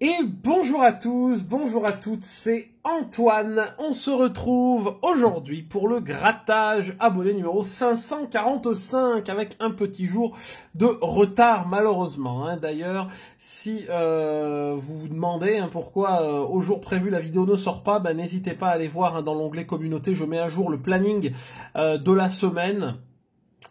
Et bonjour à tous, bonjour à toutes, c'est Antoine. On se retrouve aujourd'hui pour le grattage abonné numéro 545 avec un petit jour de retard malheureusement. D'ailleurs, si vous vous demandez pourquoi au jour prévu la vidéo ne sort pas, n'hésitez pas à aller voir dans l'onglet communauté, je mets à jour le planning de la semaine.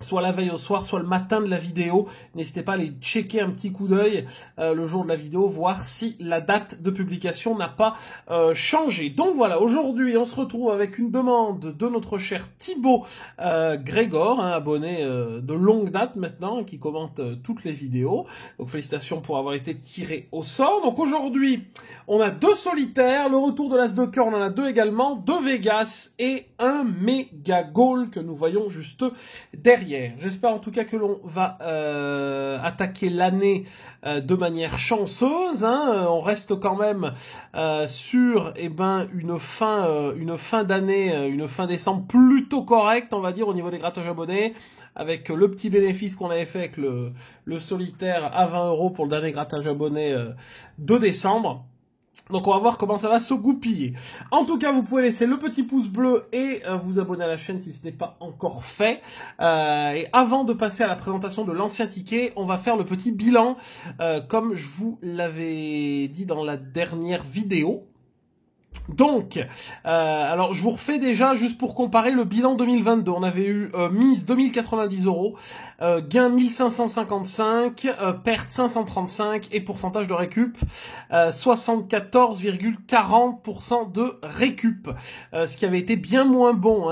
Soit la veille au soir, soit le matin de la vidéo. N'hésitez pas à aller checker un petit coup d'œil le jour de la vidéo, voir si la date de publication n'a pas changé. Donc voilà, aujourd'hui on se retrouve avec une demande de notre cher Thibaut Grégor, abonné de longue date maintenant, qui commente toutes les vidéos. Donc félicitations pour avoir été tiré au sort. Donc aujourd'hui, on a 2 solitaires, le retour de l'As de cœur, on en a 2 également, 2 Vegas et un méga goal que nous voyons juste derrière. J'espère en tout cas que l'on va attaquer l'année de manière chanceuse. On reste quand même sur une fin d'année, une fin décembre plutôt correcte, on va dire, au niveau des grattages abonnés, avec le petit bénéfice qu'on avait fait avec le solitaire à 20 € pour le dernier grattage abonné de décembre. Donc on va voir comment ça va se goupiller. En tout cas, vous pouvez laisser le petit pouce bleu et vous abonner à la chaîne si ce n'est pas encore fait. Et avant de passer à la présentation de l'ancien ticket, on va faire le petit bilan, comme je vous l'avais dit dans la dernière vidéo. Donc, alors je vous refais déjà juste pour comparer le bilan 2022. On avait eu mise 2090 €, gain 1555, perte 535 et pourcentage de récup 74,40% de récup. Ce qui avait été bien moins bon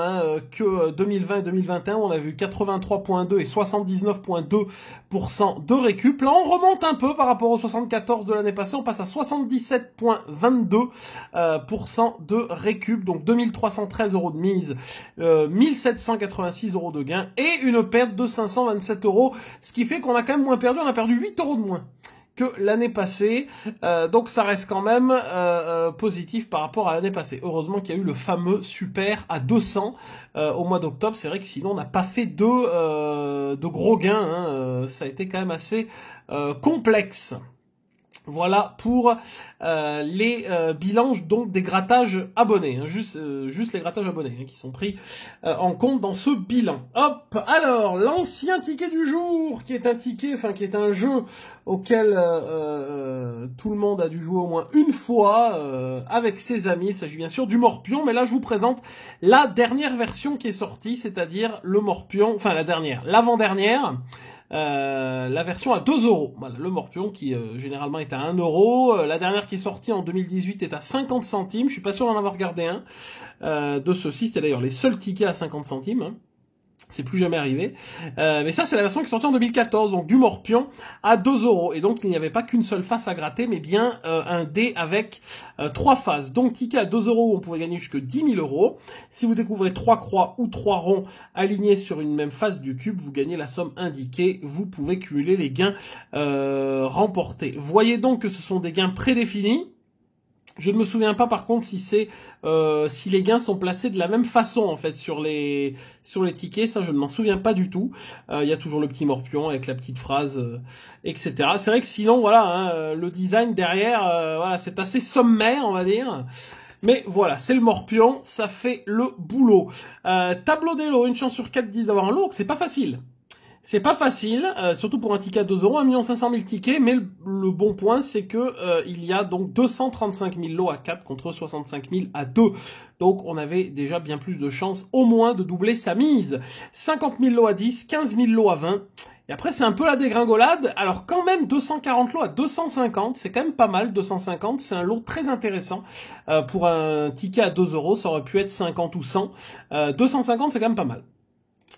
que 2020 et 2021. On a vu 83,2 et 79,2% de récup. Là, on remonte un peu par rapport aux 74 de l'année passée. On passe à 77,22% de récup, donc 2313 € de mise, 1786 € de gain et une perte de 527 €, ce qui fait qu'on a quand même moins perdu, on a perdu 8 € de moins que l'année passée, donc ça reste quand même positif par rapport à l'année passée. Heureusement qu'il y a eu le fameux super à 200 au mois d'octobre, c'est vrai que sinon on n'a pas fait de gros gains, ça a été quand même assez complexe. Voilà pour les bilans donc des grattages abonnés, juste les grattages abonnés qui sont pris en compte dans ce bilan. Hop, alors l'ancien ticket du jour, qui est un ticket, qui est un jeu auquel tout le monde a dû jouer au moins une fois avec ses amis. Il s'agit bien sûr du Morpion, mais là je vous présente la dernière version qui est sortie, c'est-à-dire le Morpion, l'avant-dernière. La version à 2 €. Voilà, le Morpion qui généralement est à 1 €. La dernière qui est sortie en 2018 est à 50 centimes. Je suis pas sûr d'en avoir gardé un de ceux-ci. C'est d'ailleurs les seuls tickets à 50 centimes. C'est plus jamais arrivé. Mais ça, c'est la version qui est sortie en 2014, donc du Morpion à 2 €. Et donc, il n'y avait pas qu'une seule face à gratter, mais bien un dé avec 3 faces. Donc, ticket à 2 € où on pouvait gagner jusque 10 000 €. Si vous découvrez 3 croix ou 3 ronds alignés sur une même face du cube, vous gagnez la somme indiquée. Vous pouvez cumuler les gains remportés. Voyez donc que ce sont des gains prédéfinis. Je ne me souviens pas par contre si si les gains sont placés de la même façon en fait sur les tickets, ça je ne m'en souviens pas du tout. Il y a toujours le petit Morpion avec la petite phrase, etc. C'est vrai que sinon voilà, le design derrière, voilà, c'est assez sommaire on va dire. Mais voilà, c'est le Morpion, ça fait le boulot. Tableau des lots, une chance sur 4-10 d'avoir un lot, c'est pas facile. C'est pas facile, surtout pour un ticket à 2 €, 1 500 000 tickets, mais le bon point, c'est que il y a donc 235 000 lots à 4 contre 65 000 à 2. Donc on avait déjà bien plus de chances au moins de doubler sa mise. 50 000 lots à 10, 15 000 lots à 20. Et après, c'est un peu la dégringolade. Alors quand même, 240 lots à 250, c'est quand même pas mal, 250. C'est un lot très intéressant. Pour un ticket à 2 €, ça aurait pu être 50 ou 100. 250, c'est quand même pas mal.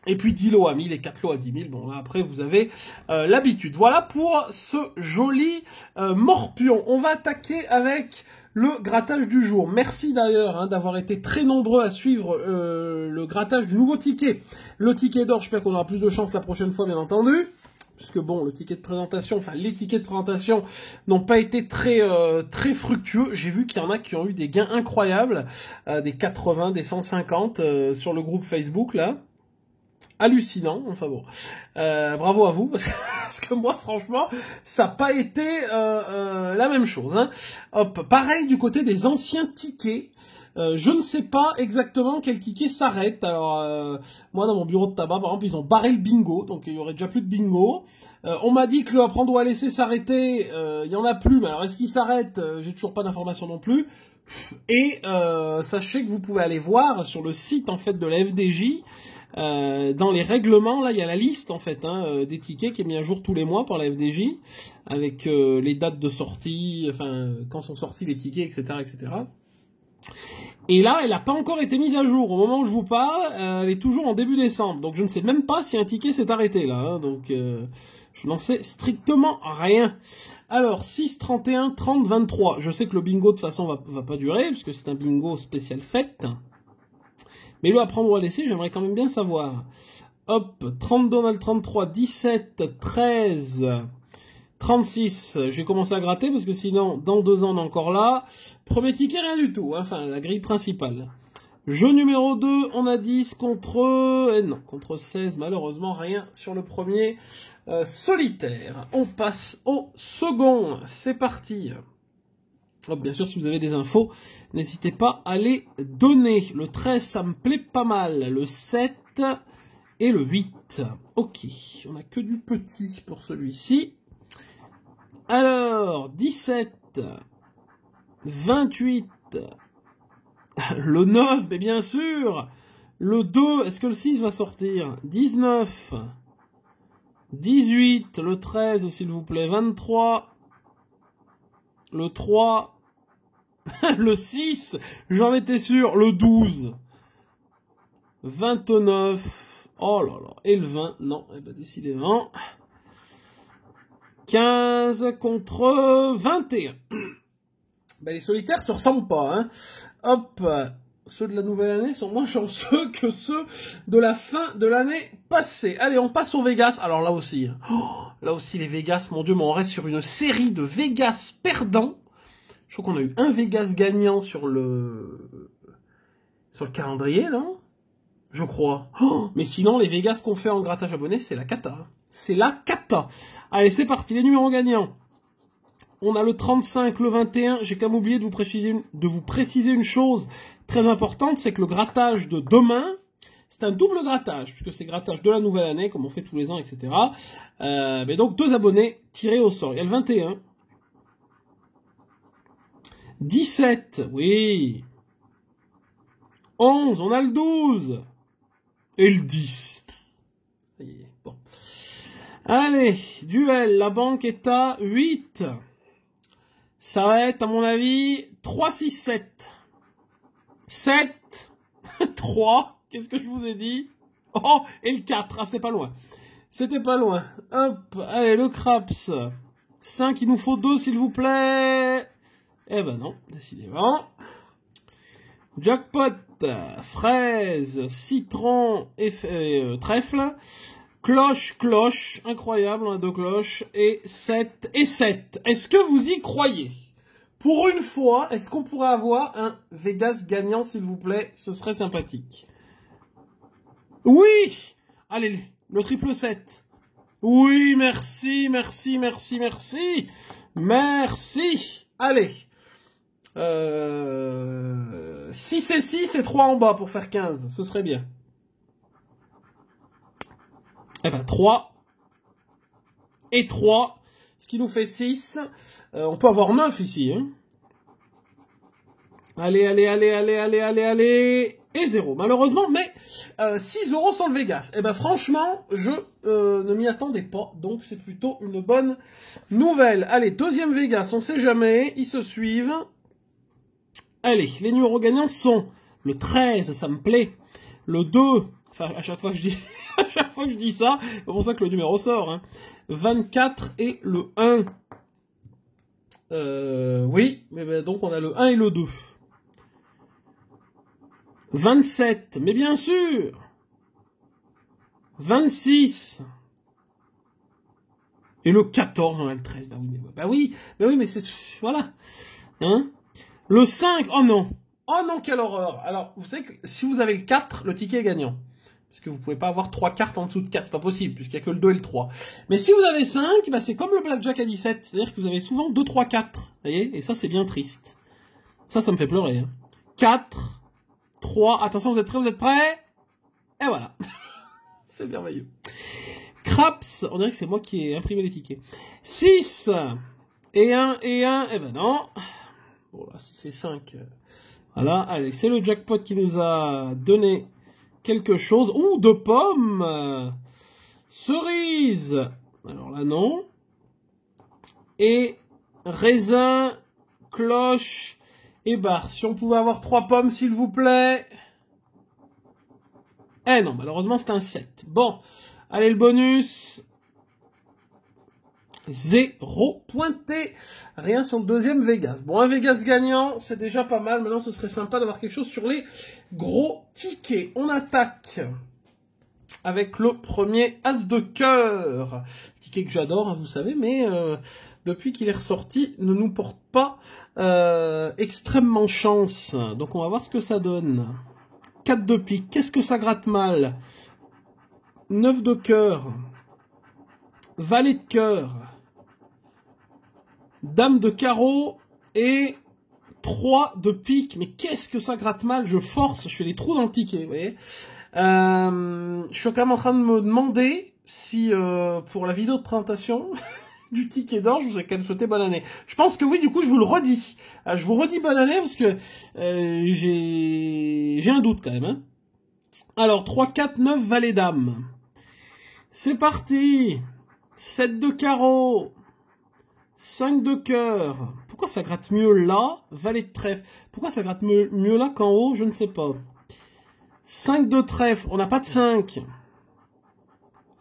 Et puis 10 lots à 1000 et 4 lots à 10 000. Bon, là, après, vous avez l'habitude. Voilà pour ce joli Morpion. On va attaquer avec le grattage du jour. Merci d'ailleurs d'avoir été très nombreux à suivre le grattage du nouveau ticket. Le ticket d'or, j'espère qu'on aura plus de chance la prochaine fois, bien entendu. Puisque bon, le ticket de présentation, les tickets de présentation n'ont pas été très fructueux. J'ai vu qu'il y en a qui ont eu des gains incroyables, des 80, des 150 sur le groupe Facebook, là. hallucinant, enfin bon, bravo à vous, parce que moi franchement, ça n'a pas été la même chose. Hein. Hop, pareil du côté des anciens tickets, je ne sais pas exactement quel ticket s'arrête. Alors, moi dans mon bureau de tabac, par exemple, ils ont barré le bingo, donc il y aurait déjà plus de bingo. On m'a dit que le apprendre ou à laisser s'arrêter, il y en a plus, mais alors est-ce qu'il s'arrête? J'ai toujours pas d'informations non plus. Et sachez que vous pouvez aller voir sur le site en fait de la FDJ. Dans les règlements, là, il y a la liste en fait des tickets qui est mis à jour tous les mois par la FDJ, avec les dates de sortie, enfin quand sont sortis les tickets, etc., etc. Et là, elle n'a pas encore été mise à jour. Au moment où je vous parle, elle est toujours en début décembre. Donc je ne sais même pas si un ticket s'est arrêté là. Hein, donc je n'en sais strictement rien. Alors 6, 31, 30, 23. Je sais que le bingo de toute façon va pas durer, puisque c'est un bingo spécial fête. Mais le apprendre ou à laisser, j'aimerais quand même bien savoir. Hop, 30 Donald 33, 17, 13, 36. J'ai commencé à gratter parce que sinon, dans 2 ans, on est encore là. Premier ticket, rien du tout. Hein, enfin, la grille principale. Jeu numéro 2, on a 10 contre... non, contre 16, malheureusement, rien sur le premier solitaire. On passe au second. C'est parti. Oh, bien sûr, si vous avez des infos, n'hésitez pas à les donner. Le 13, ça me plaît pas mal. Le 7 et le 8. Ok, on n'a que du petit pour celui-ci. Alors, 17, 28, le 9, mais bien sûr. Le 2, est-ce que le 6 va sortir? 19, 18, le 13, s'il vous plaît, 23, le 3, le 6, j'en étais sûr, le 12, 29, oh là là, et le 20, non, eh ben décidément, 15 contre 21. Ben les solitaires se ressemblent pas, hein. Hop, ceux de la nouvelle année sont moins chanceux que ceux de la fin de l'année passée. Allez, on passe au Vegas, alors là aussi, là aussi les Vegas, mon Dieu, mais on reste sur une série de Vegas perdants. Je crois qu'on a eu un Vegas gagnant sur le calendrier, non? Je crois. Oh, mais sinon, les Vegas qu'on fait en grattage abonné, c'est la cata. C'est la cata. Allez, c'est parti, les numéros gagnants. On a le 35, le 21. J'ai quand même oublié de vous préciser une chose très importante, c'est que le grattage de demain, c'est un double grattage, puisque c'est grattage de la nouvelle année, comme on fait tous les ans, etc. Mais donc, 2 abonnés tirés au sort. Il y a le 21. 17, oui. 11, on a le 12. Et le 10. Bon. Allez, duel, la banque est à 8. Ça va être, à mon avis, 3, 6, 7. 7, 3, qu'est-ce que je vous ai dit? Oh, et le 4, ah, c'était pas loin. C'était pas loin. Hop, allez, le craps. 5, il nous faut 2, s'il vous plaît. Eh ben non, décidément. Jackpot, fraise, citron et trèfle. Cloche, cloche, incroyable, on a 2 cloches. Et 7, et 7. Est-ce que vous y croyez? Pour une fois, est-ce qu'on pourrait avoir un Vegas gagnant, s'il vous plaît? Ce serait sympathique. Oui! Allez, le triple 7. Oui, merci, merci, merci, merci. Merci. Allez. 6 et 6 et 3 en bas pour faire 15. Ce serait bien. Eh ben, 3 et 3. Ce qui nous fait 6. On peut avoir 9 ici. Hein. Allez, allez, allez, allez, allez, allez, allez. Et 0, malheureusement. Mais 6 € sur le Vegas. Eh ben, franchement, je ne m'y attendais pas. Donc, c'est plutôt une bonne nouvelle. Allez, deuxième Vegas. On sait jamais. Ils se suivent. Allez, les numéros gagnants sont le 13, ça me plaît. Le 2, enfin, à chaque fois que je dis, à chaque fois que je dis ça, c'est pour ça que le numéro sort, hein. 24 et le 1. Oui, mais ben, donc on a le 1 et le 2. 27, mais bien sûr. 26. Et le 14, on a le 13. Bah oui, mais c'est, voilà. Hein? Le 5, oh non, quelle horreur. Alors, vous savez que si vous avez le 4, le ticket est gagnant. Parce que vous pouvez pas avoir 3 cartes en dessous de 4, c'est pas possible, puisqu'il y a que le 2 et le 3. Mais si vous avez 5, bah c'est comme le blackjack à 17, c'est-à-dire que vous avez souvent 2, 3, 4. Vous voyez? Et ça, c'est bien triste. Ça me fait pleurer. Hein. 4, 3, attention, vous êtes prêts? Vous êtes prêts? Et voilà. C'est merveilleux. Craps, on dirait que c'est moi qui ai imprimé les tickets. 6, et 1, et 1, eh ben non. Bon là, si c'est 5... Voilà, allez, c'est le jackpot qui nous a donné quelque chose. Ouh, de pommes. Cerise. Alors là, non. Et raisin, cloche et barre. Si on pouvait avoir 3 pommes, s'il vous plaît. Eh non, malheureusement, c'est un 7. Bon, allez, le bonus. 0 pointé. Rien sur le deuxième Vegas. Bon, un Vegas gagnant, c'est déjà pas mal. Maintenant, ce serait sympa d'avoir quelque chose sur les gros tickets. On attaque avec le premier As de cœur. Ticket que j'adore, hein, vous savez, mais depuis qu'il est ressorti, ne nous porte pas extrêmement chance. Donc, on va voir ce que ça donne. 4 de pique. Qu'est-ce que ça gratte mal? 9 de cœur. Valet de cœur. Dame de carreau et 3 de pique. Mais qu'est-ce que ça gratte mal? Je force, je fais des trous dans le ticket, vous voyez. Je suis quand même en train de me demander si pour la vidéo de présentation du ticket d'or, je vous ai quand même souhaité bonne année. Je pense que oui, du coup, je vous le redis. Je vous redis bonne année parce que j'ai un doute quand même. Hein. Alors, 3, 4, 9, valet dame. C'est parti. 7 de carreau. 5 de cœur. Pourquoi ça gratte mieux là? Valet de trèfle. Pourquoi ça gratte mieux là qu'en haut? Je ne sais pas. 5 de trèfle. On n'a pas de 5.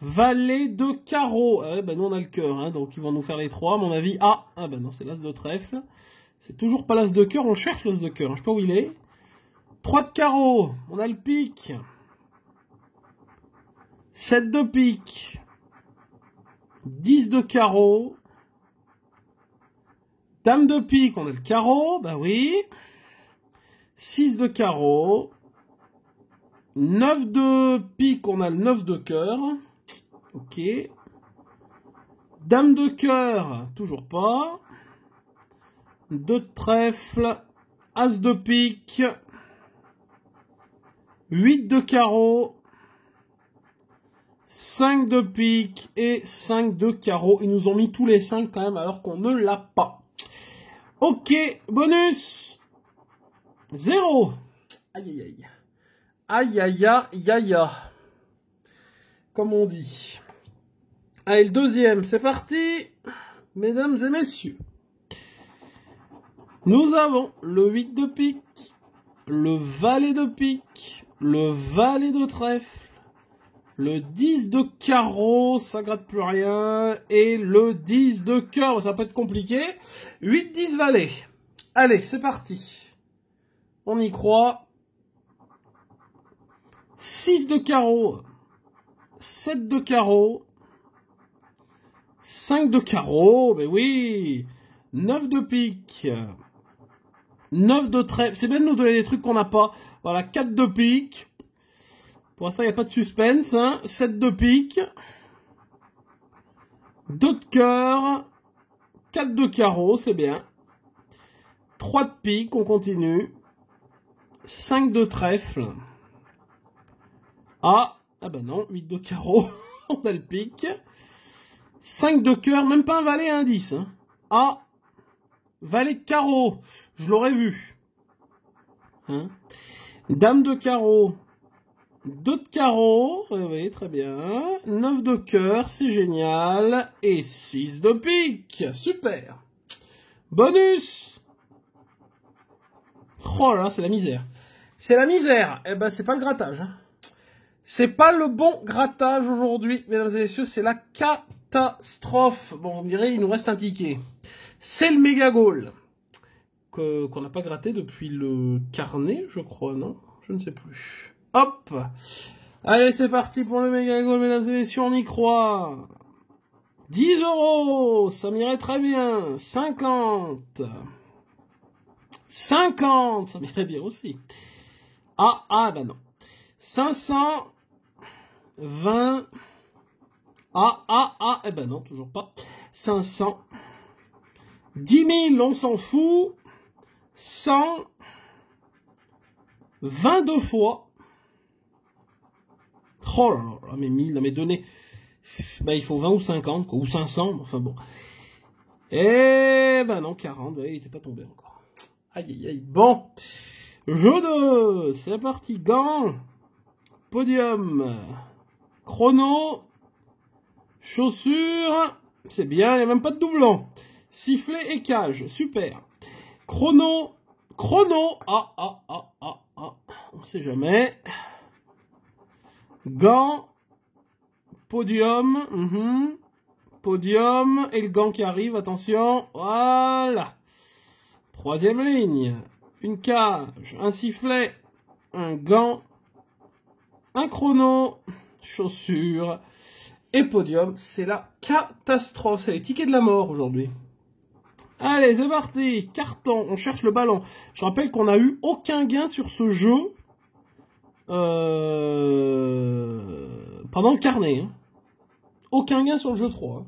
Valet de carreau. Eh ben nous on a le cœur. Hein, donc ils vont nous faire les 3 à mon avis. Ah ben non, c'est l'as de trèfle. C'est toujours pas l'as de cœur. On cherche l'as de cœur. Hein, je sais pas où il est. 3 de carreau. On a le pique. 7 de pique. 10 de carreau. Dame de pique, on a le carreau, bah oui. 6 de carreau. 9 de pique, on a le 9 de cœur. Ok. Dame de cœur, toujours pas. 2 de trèfle. As de pique. 8 de carreau. 5 de pique et 5 de carreau. Ils nous ont mis tous les 5 quand même alors qu'on ne l'a pas. Ok, bonus 0. Aïe aïe aïe. Aïe aïe aïe aïe aïe. Comme on dit. Allez, le deuxième, c'est parti. Mesdames et messieurs. Nous avons le 8 de pique, le valet de pique, le valet de trèfle, le 10 de carreau, ça gratte plus rien, et le 10 de cœur, ça peut être compliqué. 8, 10 valet. Allez, c'est parti. On y croit. 6 de carreau, 7 de carreau, 5 de carreau, ben oui, 9 de pique, 9 de trèfle, c'est bien de nous donner des trucs qu'on n'a pas. Voilà, 4 de pique. Pour l'instant, il n'y a pas de suspense. Hein. 7 de pique. 2 de cœur. 4 de carreau, c'est bien. 3 de pique, on continue. 5 de trèfle. Ah ben non, 8 de carreau, on a le pique. 5 de cœur, même pas un valet à un 10. Hein. Ah, valet de carreau, je l'aurais vu. Hein. Dame de carreau. 2 de carreau, oui, très bien. 9 de cœur, c'est génial. Et 6 de pique, super. Bonus. Oh là là, c'est la misère. C'est la misère. Eh ben, c'est pas le grattage. Hein. C'est pas le bon grattage aujourd'hui, mesdames et messieurs, c'est la catastrophe. Bon, vous me direz, il nous reste un ticket. C'est le méga goal. Qu'on n'a pas gratté depuis le carnet, je crois, non? Je ne sais plus. Hop. Allez, c'est parti pour le méga goal, mesdames et messieurs, on y croit. 10 €, ça m'irait très bien. 50. 50, ça m'irait bien aussi. Ah, bah non. 500. 20. Eh ben non, toujours pas. 500. 10 000, on s'en fout. 100. 22 fois. Oh là là, mais 1000, mais donnez. Bah, il faut 20 ou 50, quoi, ou 500, enfin bon. Eh ben non, 40, ouais, il était pas tombé encore. Aïe, aïe, aïe. Bon. Jeu 2, c'est parti. Gants. Podium. Chrono. Chaussures. C'est bien, il n'y a même pas de doublon. Sifflet et cage, super. Chrono. Chrono. On sait jamais. Gants. Podium. Podium. Et le gant qui arrive, attention. Voilà. Troisième ligne. Une cage. Un sifflet. Un gant. Un chrono. Chaussures. Et podium. C'est la catastrophe. C'est les tickets de la mort aujourd'hui. Allez, c'est parti. Carton. On cherche le ballon. Je rappelle qu'on n'a eu aucun gain sur ce jeu. Pendant le carnet. Hein. Aucun gain sur le jeu 3. Hein.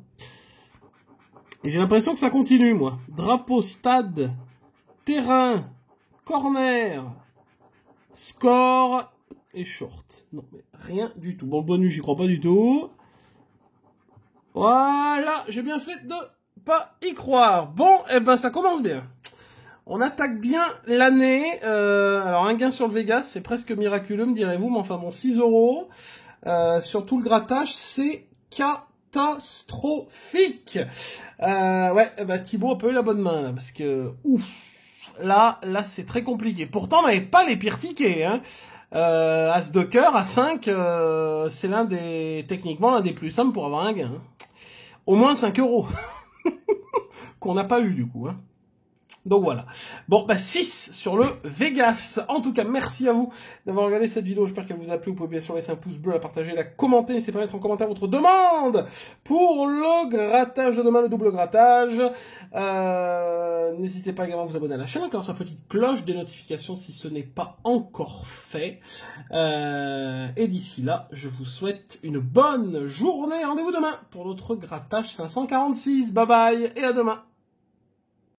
Et j'ai l'impression que ça continue, moi. Drapeau, stade, terrain, corner, score et short. Non, mais rien du tout. Bon, le bonus, j'y crois pas du tout. Voilà, j'ai bien fait de pas y croire. Bon, eh ben, ça commence bien. On attaque bien l'année. Alors, un gain sur le Vegas, c'est presque miraculeux, me direz-vous. Mais enfin, bon, 6 €. Sur tout le grattage, c'est catastrophique. Ouais, bah Thibaut a pas eu la bonne main, là, parce que, ouf, là, c'est très compliqué. Pourtant, on n'avait pas les pires tickets, hein. As de cœur, à 5, c'est techniquement, l'un des plus simples pour avoir un gain. Hein. Au moins 5 €. Qu'on n'a pas eu, du coup, hein. Donc voilà. Bon, bah 6 sur le Vegas. En tout cas, merci à vous d'avoir regardé cette vidéo. J'espère qu'elle vous a plu. Vous pouvez bien sûr laisser un pouce bleu, la partager, la commenter. N'hésitez pas à mettre en commentaire votre demande pour le grattage de demain, le double grattage. N'hésitez pas également à vous abonner à la chaîne, à sur la petite cloche des notifications si ce n'est pas encore fait. Et d'ici là, je vous souhaite une bonne journée. Rendez-vous demain pour notre grattage 546. Bye bye et à demain.